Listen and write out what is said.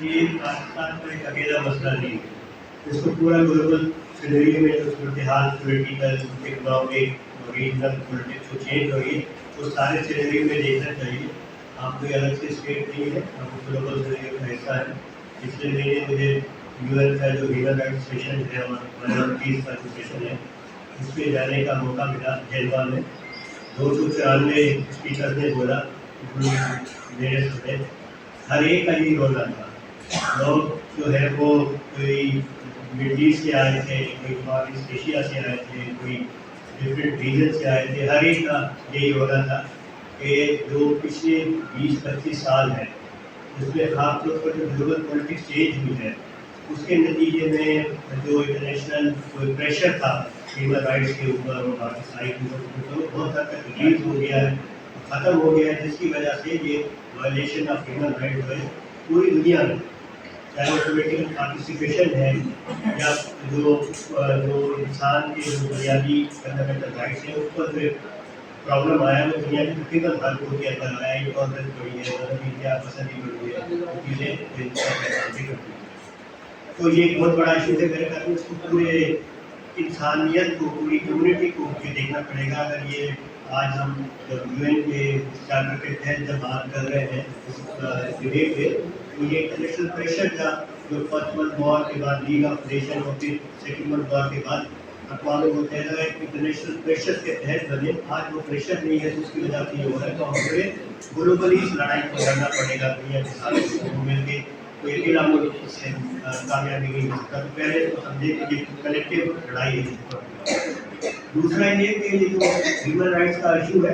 یہ پاکستان کا ایک اکیلا مسئلہ نہیں ہے، اس کو پورا گلوبل سینیریو میں جو صورتحال پولیٹیکل اکنامک ریجنل پولیٹکس کو چینج ہو رہی ہے وہ سارے سینیریو میں دیکھنا چاہیے. آپ کوئی الگ سے اسٹیٹ نہیں ہے، آپ گلوبل سینیریو کا حصہ ہے. پچھلے مہینے مجھے یو این کا جو ہیومن رائٹس سیشن ہے اور مائنورٹیز کا جو سیشن ہے اس پہ جانے کا موقع ملا. جیلوا میں 294 اسپیکر نے بولا میرے سمجھے ہر ایک کا یہ رونا تھا. لوگ جو ہے وہ کوئی مڈل ایسٹ سے آئے تھے، کوئی نارتھ ایسٹ ایشیا سے آئے تھے، کوئی ڈفرینٹ ریجن سے آئے تھے. ہر ایک کا یہی رونا تھا کہ جو پچھلے 20-25 سال ہے اس میں خاص طور پر جو گلوبل پولیٹکس چینج ہوئی ہے اس کے نتیجے میں جو انٹرنیشنل کوئی پریشر تھا ہیومن رائٹس کے اوپر اور پاکستانی کے اوپر وہ بہت حد تک ریلیز ہو گیا ہے، ختم ہو گیا ہے، جس کی وجہ سے یہ وائلیشن آف ہیومن رائٹ جو ہے پوری دنیا میں چاہے وہ پولیٹیکل پارٹیسپیشن ہے یا جو انسان کے جو بنیادی فنڈامنٹل رائٹس ہیں اس پر جو پرابلم آیا وہ دنیا کی تقریباً ہر کو کے اندر آیا. انٹالرنس بڑھی ہے، مذہبی انتہا پسندی بڑھی ہے، وہ چیزیں تو یہ ایک بہت بڑا ایشو ہے. میرے خیال میں اس کو پورے انسانیت کو، پوری کمیونٹی کو یہ دیکھنا پڑے گا. اگر یہ آج ہم یو این کے چارٹر کے تحت جب بات کر رہے ہیں اس ڈبیٹ پہ تو یہ انٹرنیشنل پریشر تھا جو فرسٹ ورلڈ وار کے بعد لیگ آف نیشن اور پھر سیکنڈ ورلڈ وار کے بعد اقوام متحدہ ایک انٹرنیشنل پریشر کے تحت بنے. آج وہ پریشر نہیں ہے تو اس کی وجہ سے یہ ہو رہا ہے. تو ہمیں گلوبلی اس لڑائی کو لڑنا پڑے گا. دنیا کے ساتھ مل کے کوئی اکیلا ملک اس سے کامیابی نہیں مل سکتا. تو پہلے تو سمجھے کہ یہ کلیکٹیو لڑائی ہے. دوسرا یہ کہ یہ جو ہیومن رائٹس کا ایشو ہے